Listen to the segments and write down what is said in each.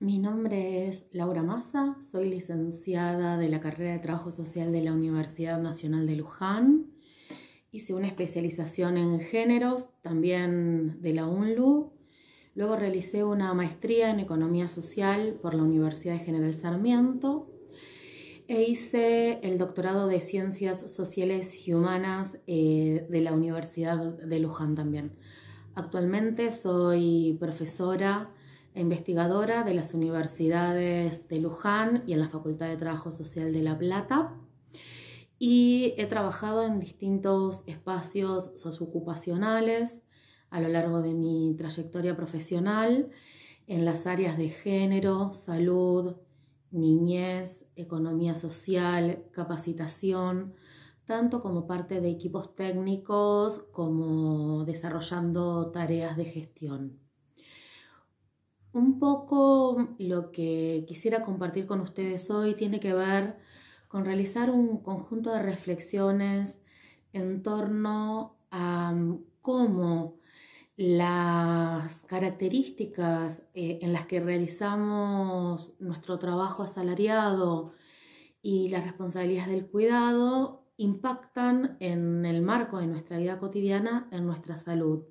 Mi nombre es Laura Massa, soy licenciada de la carrera de Trabajo Social de la Universidad Nacional de Luján. Hice una especialización en géneros, también de la UNLU. Luego realicé una maestría en Economía Social por la Universidad de General Sarmiento e hice el doctorado de Ciencias Sociales y Humanas de la Universidad de Luján también. Actualmente soy profesora e investigadora de las universidades de Luján y en la Facultad de Trabajo Social de La Plata, y he trabajado en distintos espacios socioocupacionales a lo largo de mi trayectoria profesional en las áreas de género, salud, niñez, economía social, capacitación, tanto como parte de equipos técnicos como desarrollando tareas de gestión. Un poco lo que quisiera compartir con ustedes hoy tiene que ver con realizar un conjunto de reflexiones en torno a cómo las características en las que realizamos nuestro trabajo asalariado y las responsabilidades del cuidado impactan en el marco de nuestra vida cotidiana, en nuestra salud.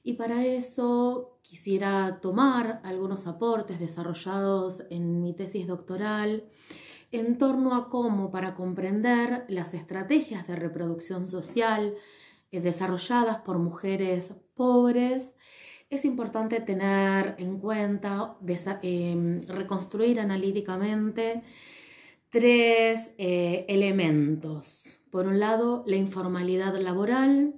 Y para eso quisiera tomar algunos aportes desarrollados en mi tesis doctoral en torno a cómo, para comprender las estrategias de reproducción social desarrolladas por mujeres pobres, es importante tener en cuenta, reconstruir analíticamente tres elementos. Por un lado, la informalidad laboral;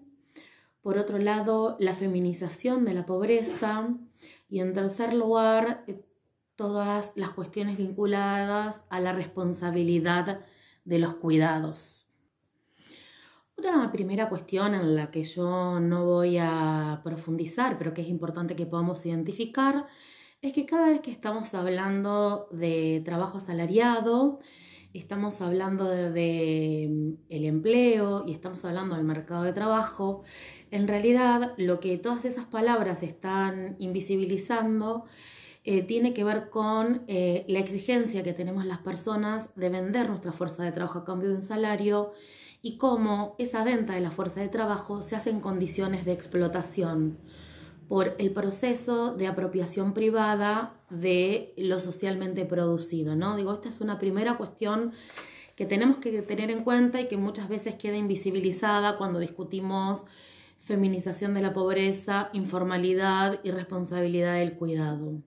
por otro lado, la feminización de la pobreza; y en tercer lugar, todas las cuestiones vinculadas a la responsabilidad de los cuidados. Una primera cuestión en la que yo no voy a profundizar, pero que es importante que podamos identificar, es que cada vez que estamos hablando de trabajo asalariado, estamos hablando de el empleo y estamos hablando del mercado de trabajo. En realidad, lo que todas esas palabras están invisibilizando tiene que ver con la exigencia que tenemos las personas de vender nuestra fuerza de trabajo a cambio de un salario, y cómo esa venta de la fuerza de trabajo se hace en condiciones de explotación por el proceso de apropiación privada de lo socialmente producido, ¿no? Esta es una primera cuestión que tenemos que tener en cuenta y que muchas veces queda invisibilizada cuando discutimos feminización de la pobreza, informalidad y responsabilidad del cuidado.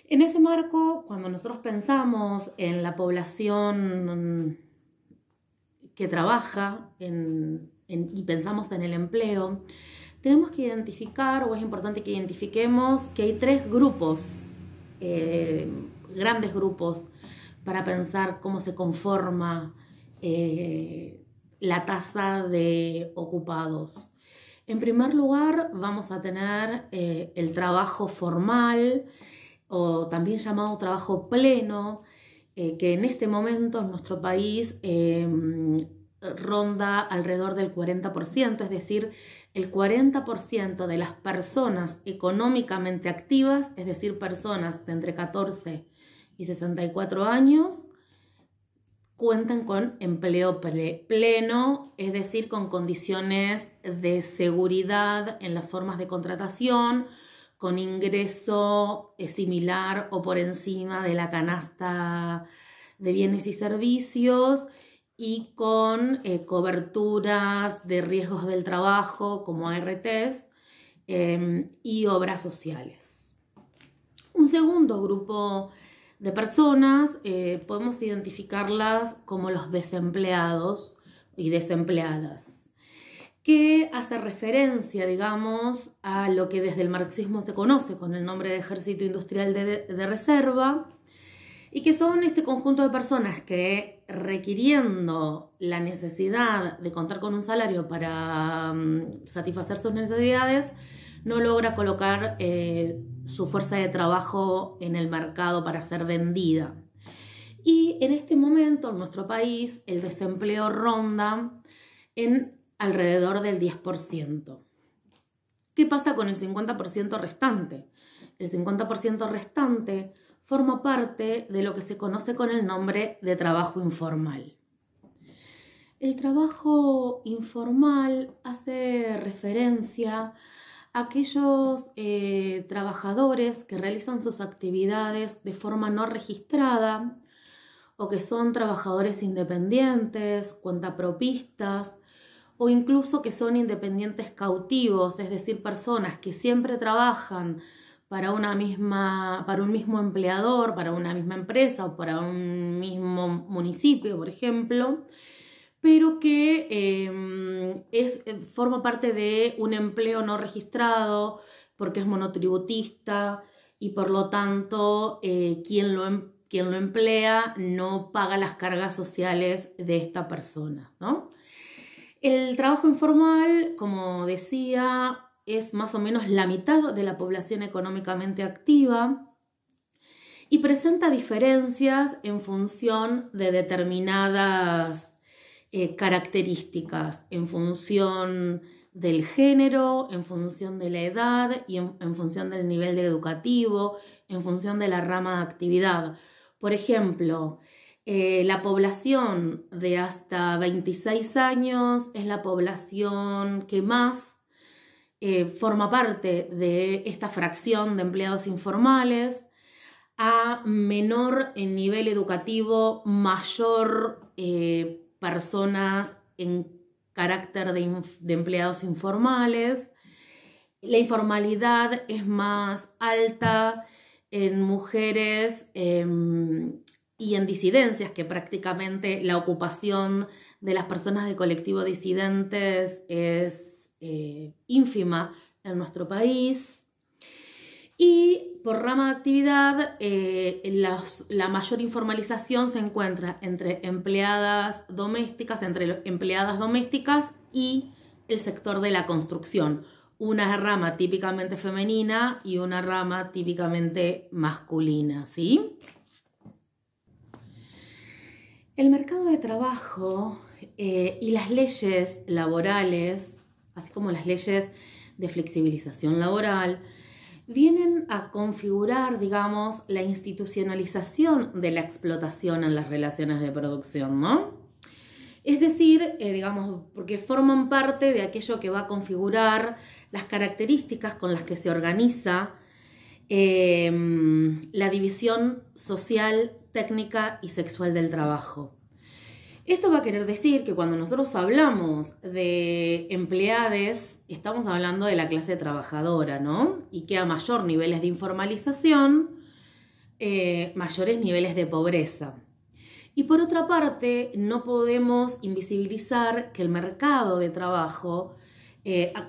En ese marco, cuando nosotros pensamos en la población que trabaja y pensamos en el empleo, tenemos que identificar, o es importante que identifiquemos, que hay tres grupos, grandes grupos, para pensar cómo se conforma la tasa de ocupados. En primer lugar, vamos a tener el trabajo formal, o también llamado trabajo pleno, que en este momento en nuestro país ronda alrededor del 40%, es decir, el 40% de las personas económicamente activas, es decir, personas de entre 14 y 64 años, cuentan con empleo pleno, es decir, con condiciones de seguridad en las formas de contratación, con ingreso similar o por encima de la canasta de bienes y servicios, y con coberturas de riesgos del trabajo como ARTs y obras sociales. Un segundo grupo de personas podemos identificarlas como los desempleados y desempleadas, que hace referencia, digamos, a lo que desde el marxismo se conoce con el nombre de ejército industrial de reserva, y que son este conjunto de personas que, requiriendo la necesidad de contar con un salario para satisfacer sus necesidades, no logra colocar su fuerza de trabajo en el mercado para ser vendida. Y en este momento en nuestro país el desempleo ronda en alrededor del 10%. ¿Qué pasa con el 50% restante? El 50% restante forma parte de lo que se conoce con el nombre de trabajo informal. El trabajo informal hace referencia a aquellos trabajadores que realizan sus actividades de forma no registrada o que son trabajadores independientes, cuentapropistas, o incluso que son independientes cautivos, es decir, personas que siempre trabajan para un mismo empleador, para una misma empresa o para un mismo municipio, por ejemplo, pero que forma parte de un empleo no registrado porque es monotributista y por lo tanto quien lo emplea no paga las cargas sociales de esta persona, ¿no? El trabajo informal, como decía, es más o menos la mitad de la población económicamente activa y presenta diferencias en función de determinadas características, en función del género, en función de la edad y en función del nivel educativo, en función de la rama de actividad. Por ejemplo, la población de hasta 26 años es la población que más forma parte de esta fracción de empleados informales. A menor nivel educativo, mayor personas en carácter de empleados informales. La informalidad es más alta en mujeres y en disidencias, que prácticamente la ocupación de las personas del colectivo disidentes es ínfima en nuestro país. Y por rama de actividad, la mayor informalización se encuentra entre empleadas domésticas y el sector de la construcción. Una rama típicamente femenina y una rama típicamente masculina, ¿sí? El mercado de trabajo y las leyes laborales, así como las leyes de flexibilización laboral, vienen a configurar, digamos, la institucionalización de la explotación en las relaciones de producción, ¿no? Es decir, digamos, porque forman parte de aquello que va a configurar las características con las que se organiza la división social, técnica y sexual del trabajo. Esto va a querer decir que cuando nosotros hablamos de empleades, estamos hablando de la clase trabajadora, ¿no? Y que a mayor niveles de informalización, mayores niveles de pobreza. Y por otra parte, no podemos invisibilizar que el mercado de trabajo,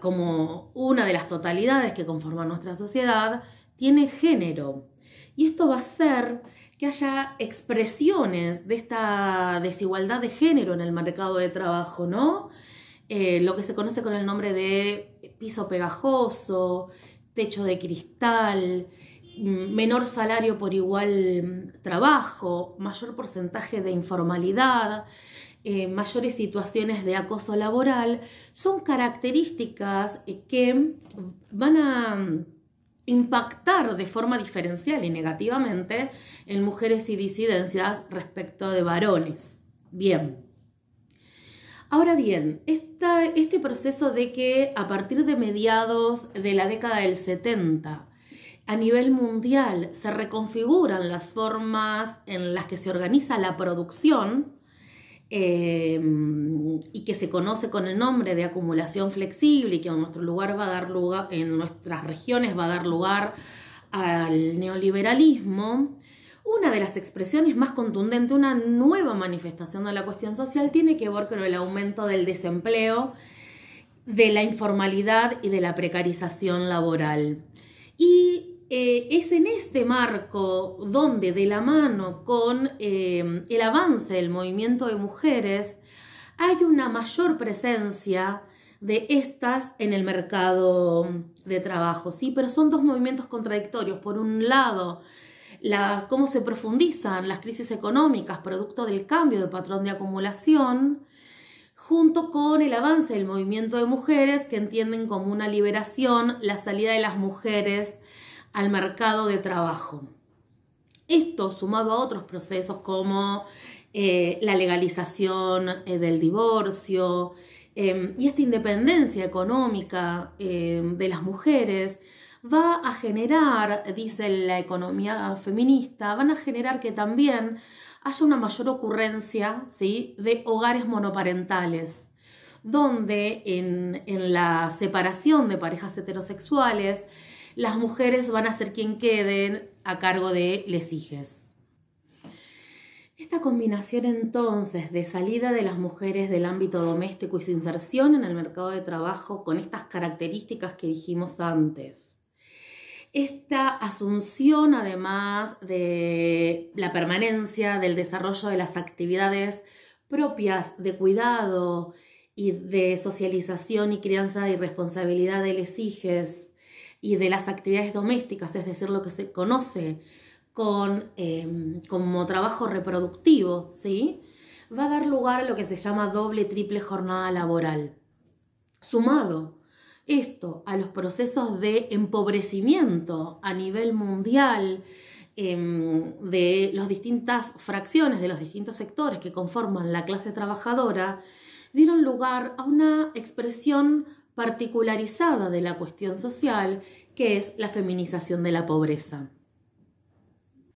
como una de las totalidades que conforman nuestra sociedad, tiene género. Y esto va a hacer que haya expresiones de esta desigualdad de género en el mercado de trabajo, ¿no? Lo que se conoce con el nombre de piso pegajoso, techo de cristal, menor salario por igual trabajo, mayor porcentaje de informalidad, mayores situaciones de acoso laboral, son características que van a impactar de forma diferencial y negativamente en mujeres y disidencias respecto de varones. Bien. Ahora bien, este proceso de que a partir de mediados de la década del 70, a nivel mundial se reconfiguran las formas en las que se organiza la producción y que se conoce con el nombre de acumulación flexible y que en en nuestras regiones va a dar lugar al neoliberalismo. Una de las expresiones más contundentes, una nueva manifestación de la cuestión social, tiene que ver con el aumento del desempleo, de la informalidad y de la precarización laboral. Y es en este marco donde, de la mano con el avance del movimiento de mujeres, hay una mayor presencia de estas en el mercado de trabajo, ¿sí? Pero son dos movimientos contradictorios. Por un lado, cómo se profundizan las crisis económicas producto del cambio de patrón de acumulación, junto con el avance del movimiento de mujeres que entienden como una liberación la salida de las mujeres al mercado de trabajo. Esto sumado a otros procesos como la legalización del divorcio y esta independencia económica de las mujeres va a generar, dice la economía feminista, van a generar que también haya una mayor ocurrencia, ¿sí?, de hogares monoparentales, donde en la separación de parejas heterosexuales, las mujeres van a ser quien queden a cargo de les hijes. Esta combinación entonces de salida de las mujeres del ámbito doméstico y su inserción en el mercado de trabajo con estas características que dijimos antes, esta asunción además de la permanencia del desarrollo de las actividades propias de cuidado y de socialización y crianza y responsabilidad de les hijes y de las actividades domésticas, es decir, lo que se conoce como trabajo reproductivo, ¿sí?, va a dar lugar a lo que se llama doble, triple jornada laboral. Sumado esto a los procesos de empobrecimiento a nivel mundial de las distintas fracciones, de los distintos sectores que conforman la clase trabajadora, dieron lugar a una expresión particularizada de la cuestión social, que es la feminización de la pobreza.